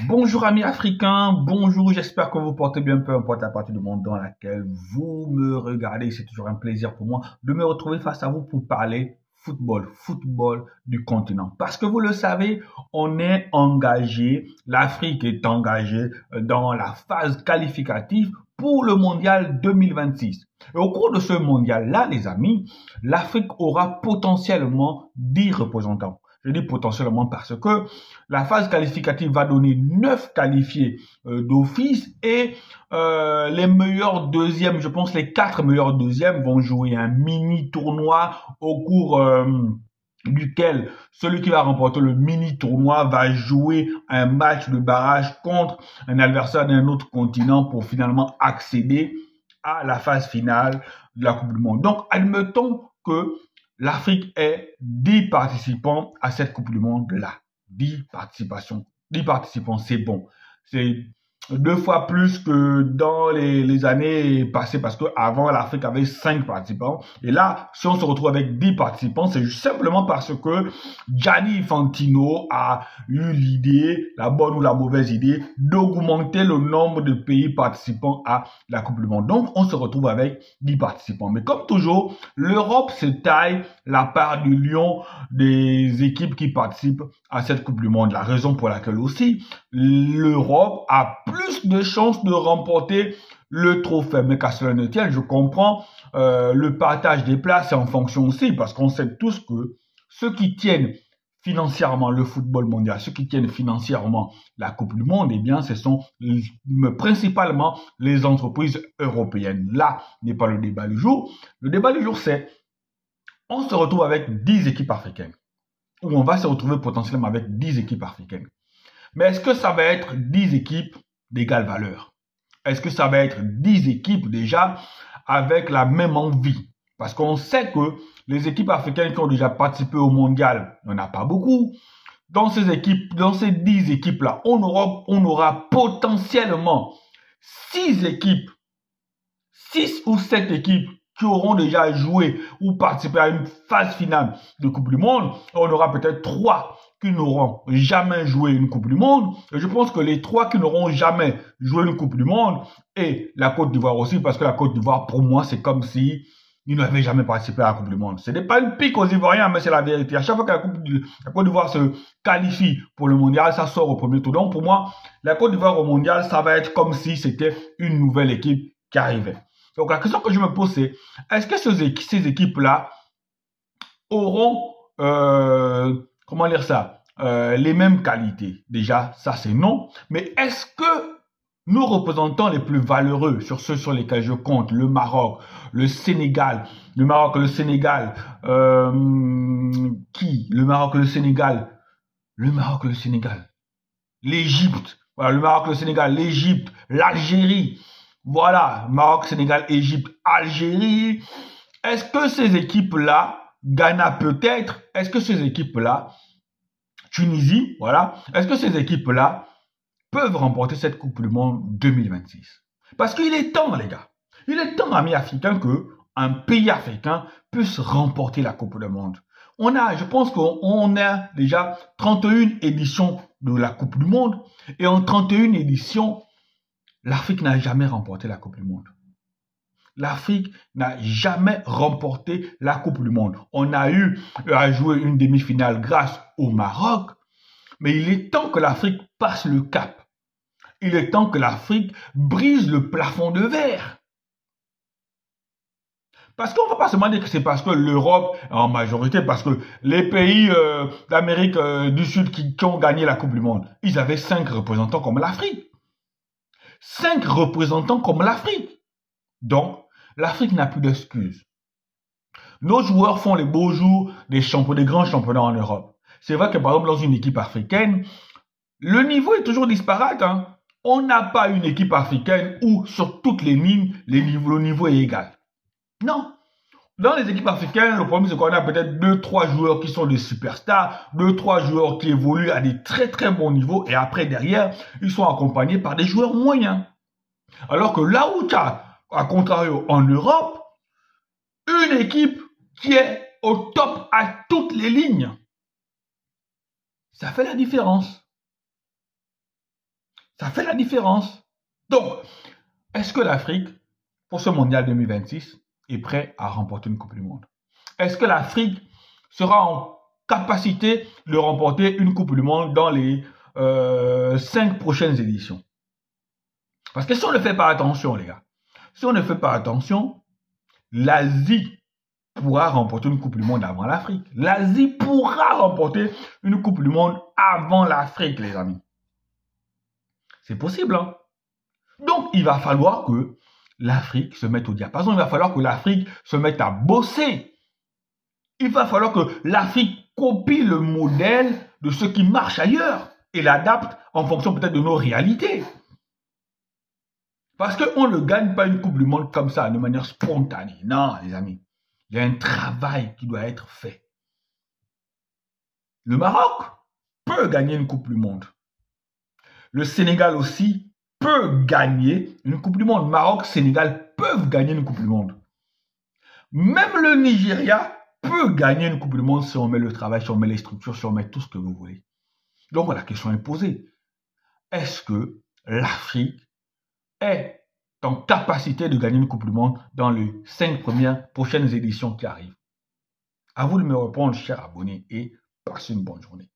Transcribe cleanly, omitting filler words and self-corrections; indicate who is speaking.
Speaker 1: Bonjour amis africains, bonjour, j'espère que vous portez bien, peu importe la partie du monde dans laquelle vous me regardez. C'est toujours un plaisir pour moi de me retrouver face à vous pour parler football du continent. Parce que vous le savez, on est engagé, l'Afrique est engagée dans la phase qualificative pour le mondial 2026. Et au cours de ce mondial-là, les amis, l'Afrique aura potentiellement 10 représentants. Je dis potentiellement parce que la phase qualificative va donner 9 qualifiés d'office et les meilleurs deuxièmes, je pense les 4 meilleurs deuxièmes vont jouer un mini tournoi au cours duquel celui qui va remporter le mini tournoi va jouer un match de barrage contre un adversaire d'un autre continent pour finalement accéder à la phase finale de la Coupe du Monde. Donc, admettons que l'Afrique ait 10 participants à cette Coupe du Monde-là. 10 participations. 10 participants, c'est bon. C'est 2 fois plus que dans les années passées parce que avant l'Afrique avait 5 participants. Et là, si on se retrouve avec 10 participants, c'est simplement parce que Gianni Infantino a eu l'idée, la bonne ou la mauvaise idée, d'augmenter le nombre de pays participants à la Coupe du Monde. Donc, on se retrouve avec 10 participants. Mais comme toujours, l'Europe se taille la part du lion des équipes qui participent à cette Coupe du Monde. La raison pour laquelle aussi l'Europe a plus de chances de remporter le trophée. Mais qu'à cela ne tienne, je comprends le partage des places est en fonction aussi parce qu'on sait tous que ceux qui tiennent financièrement le football mondial, ceux qui tiennent financièrement la Coupe du Monde, eh bien, ce sont principalement les entreprises européennes. Là n'est pas le débat du jour. Le débat du jour, c'est on se retrouve avec 10 équipes africaines, ou on va se retrouver potentiellement avec 10 équipes africaines. Mais est-ce que ça va être 10 équipes d'égale valeur? Est-ce que ça va être 10 équipes déjà avec la même envie? Parce qu'on sait que les équipes africaines qui ont déjà participé au mondial, il n'y en a pas beaucoup. Dans ces équipes, dans ces 10 équipes-là, on aura potentiellement 6 équipes, 6 ou 7 équipes qui auront déjà joué ou participé à une phase finale de Coupe du Monde. On aura peut-être 3 qui n'auront jamais joué une Coupe du Monde. Et je pense que les 3 qui n'auront jamais joué une Coupe du Monde, et la Côte d'Ivoire aussi, parce que la Côte d'Ivoire, pour moi, c'est comme si ils n'avaient jamais participé à la Coupe du Monde. Ce n'est pas une pique aux Ivoiriens, mais c'est la vérité. À chaque fois que la Côte d'Ivoire se qualifie pour le mondial, ça sort au premier tour. Donc pour moi, la Côte d'Ivoire au mondial, ça va être comme si c'était une nouvelle équipe qui arrivait. Donc la question que je me pose, c'est est-ce que ces équipes-là auront, comment dire ça, les mêmes qualités? Déjà, ça c'est non. Mais est-ce que nos représentants les plus valeureux sur ceux sur lesquels je compte, le Maroc, le Sénégal, le Maroc, le Sénégal, le Maroc, le Sénégal, l'Égypte, voilà, le Maroc, le Sénégal, l'Égypte, l'Algérie, voilà, Maroc, Sénégal, Égypte, Algérie. Est-ce que ces équipes-là, Ghana peut-être, est-ce que ces équipes-là, Tunisie, voilà, est-ce que ces équipes-là peuvent remporter cette Coupe du Monde 2026? Parce qu'il est temps, les gars. Il est temps, amis africains, qu'un pays africain puisse remporter la Coupe du Monde. Je pense qu'on a déjà 31 éditions de la Coupe du Monde. Et en 31 éditions, l'Afrique n'a jamais remporté la Coupe du Monde. L'Afrique n'a jamais remporté la Coupe du Monde. On a eu à jouer une demi-finale grâce au Maroc. Mais il est temps que l'Afrique passe le cap. Il est temps que l'Afrique brise le plafond de verre. Parce qu'on ne va pas se demander que c'est parce que l'Europe, en majorité, parce que les pays d'Amérique du Sud qui ont gagné la Coupe du Monde, ils avaient 5 représentants comme l'Afrique. 5 représentants comme l'Afrique. Donc, l'Afrique n'a plus d'excuses. Nos joueurs font les beaux jours des grands championnats en Europe. C'est vrai que par exemple, dans une équipe africaine, le niveau est toujours disparate. On n'a pas une équipe africaine où sur toutes les lignes, le niveau est égal. Non. Dans les équipes africaines, le problème c'est qu'on a peut-être 2-3 joueurs qui sont des superstars, 2-3 joueurs qui évoluent à des très très bons niveaux et après derrière, ils sont accompagnés par des joueurs moyens. Alors que là où tu as, à contrario, en Europe, une équipe qui est au top à toutes les lignes, ça fait la différence. Ça fait la différence. Donc, est-ce que l'Afrique, pour ce mondial 2026, est prête à remporter une Coupe du Monde? Est-ce que l'Afrique sera en capacité de remporter une Coupe du Monde dans les 5 prochaines éditions? Parce que si on ne fait pas attention, les gars, si on ne fait pas attention, l'Asie pourra remporter une Coupe du Monde avant l'Afrique. L'Asie pourra remporter une Coupe du Monde avant l'Afrique, les amis. C'est possible, hein? Donc, il va falloir que l'Afrique se mette au diapason. Il va falloir que l'Afrique se mette à bosser. Il va falloir que l'Afrique copie le modèle de ce qui marche ailleurs et l'adapte en fonction peut-être de nos réalités. Parce qu'on ne gagne pas une Coupe du Monde comme ça, de manière spontanée. Non, les amis. Il y a un travail qui doit être fait. Le Maroc peut gagner une Coupe du Monde. Le Sénégal aussi peut gagner une Coupe du Monde. Maroc, Sénégal peuvent gagner une Coupe du Monde. Même le Nigeria peut gagner une Coupe du Monde si on met le travail, si on met les structures, si on met tout ce que vous voulez. Donc la question est posée. Est-ce que l'Afrique est en capacité de gagner une Coupe du Monde dans les 5 prochaines éditions qui arrivent? À vous de me répondre, chers abonnés, et passez une bonne journée.